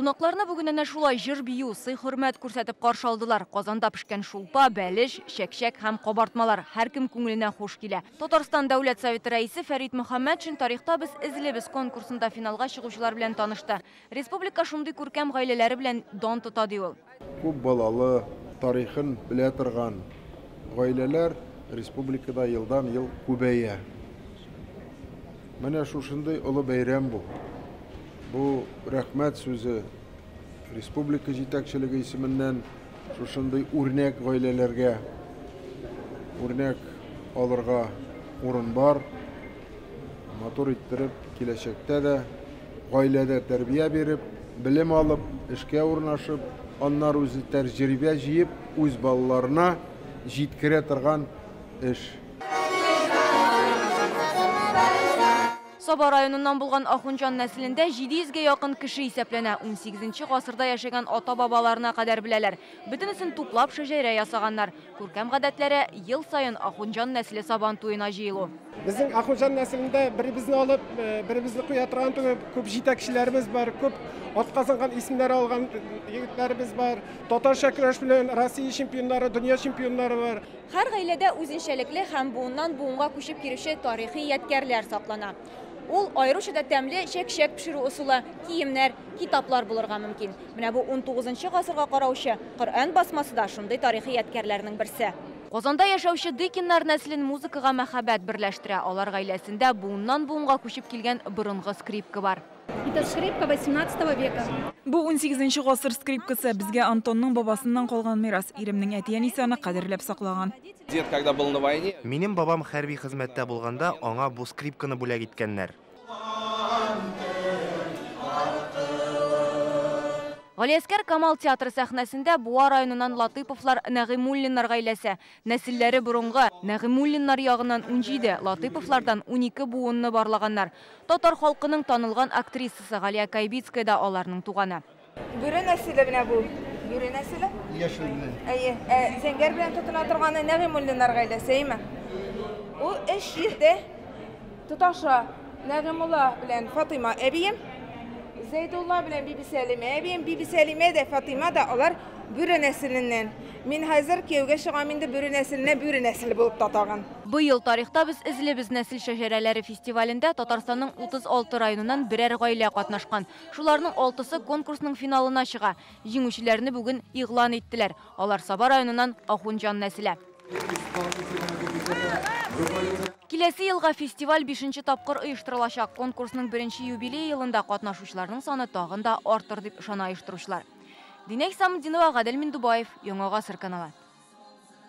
Кунакларны бүген әнә шулай җыр бию, сый-хөрмәт күрсәтеп каршы алдылар. Казанда пешкән шулпа, бәлеш, чәкчәк һәм кабартмалар һәркем күңеленә хуш килә. Татарстан Дәүләт Советы рәисе Фәрит Мөхәммәтшин тарихта без эзлебез конкурсында финалга чыгучылар белән танышты. Республика шундый күркәм гаиләләре белән дан тота ди ул. Күп балалы, тарихын белә торган гаиләләр республикада елдан-ел күбәя. Менә шушындый олы бәйрәм бу. Бу рәхмәт сүзе республика җитәкчелеге исеменнән шушындый үрнәк гаиләләргә үрнәк алырга урын бар. Матур иттереп, киләчәктә дә гаиләдә тәрбия биреп, белем алып, эшкә урнашып, аннар үзе тәҗрибә җыеп, үз балаларына җиткерә торган эш. Саба районыннан булган Ахунҗан нәселендә 700-гә якын кеше исәпләнә. 18-нче гасырда яшәгән ата-бабаларына кадәр беләләр. Бөтенесен туплап шәҗәрә ясаганнар. Күркәм гадәтләре ел сайын Ахунҗан нәселе сабан туена җыелу. Безнең Ахунҗан нәселендә беребезне алып, беребезне куя торган күп җитәкчеләребез бар, күп атказанган исемнәр алган егетләребез бар. Татарча көрәш белән Россия чемпионнары, дөнья чемпионнары бар. Һәр гаиләдә үзенчәлекле һәм буыннан буынга күчеп кирүче тарихи ядкәрләр саклана. Ул айрыша да тәмле чәкчәк пешерү усулы, киемнәр, китаплар булырга мөмкин. Менә бу 19-нчы гасырга караучы Коръән басмасы да шундый тарихи ядкәрләрнең берсе. Казанда яшәүче Дикиннар нәселен музыкага мәхәббәт берләштерә. Алар гаиләсендә буыннан буынга күчеп килгән борынгы скрипка бар. Это скрипка 18 века. Бу 18-нче гасыр скрипкасы безгә Антонның бабасыннан калган мирас. Иремнең әти-әнисе аны кадерләп саклаган. Дед, когда был на войне, Минем бабам хәрби хезмәттә булганда аңа бу скрипканы бүләк иткәннәр. Галиәскәр Камал театры сәхнәсендә Буа районыннан Латыповлар Нәгыймуллиннар гаиләсе. Нәселләре борынгы Нәгыймуллиннар ягыннан 17, Латыповлардан 12 буынны барлаганнар. Татар халкының танылган актрисасы Галия Кайбицкая да аларның туганы. Бүре нәселе менә бу. Бүре нәселе? Яшел белән. Әйе, зәңгәр белән тотына торганы Нәгыймуллинар гаиләсе, әйме? Ул эш җирдә тоташа Нәгыймулла белән Фатыйма әбием, Зәйдулла белән Биби Сәлимә әбием, Биби Сәлимә дә Фатыйма да алар бүре нәселеннән. Мин хәзер кияүгә чыгам инде бүре нәселенә бүре нәселе булып татаган. Быел тарихта без эзлебез нәсел шәҗәрәләре фестивалендә Татарстанның 36 районыннан берәр гаилә катнашкан. Шуларның 6-сы конкурсның финалына чыга. Җиңүчеләрне бүген игълан иттеләр. Алар Саба районыннан Ахунҗан нәселе. Киләсе елга фестиваль 5-нче тапкыр оештырылачак. Конкурсның 1-нче юбилей елында катнашучыларның саны тагын да артыр дип ышана оештыручылар. Динәк Самдинова, Гадел Миндубаев, Яңа Гасыр каналы.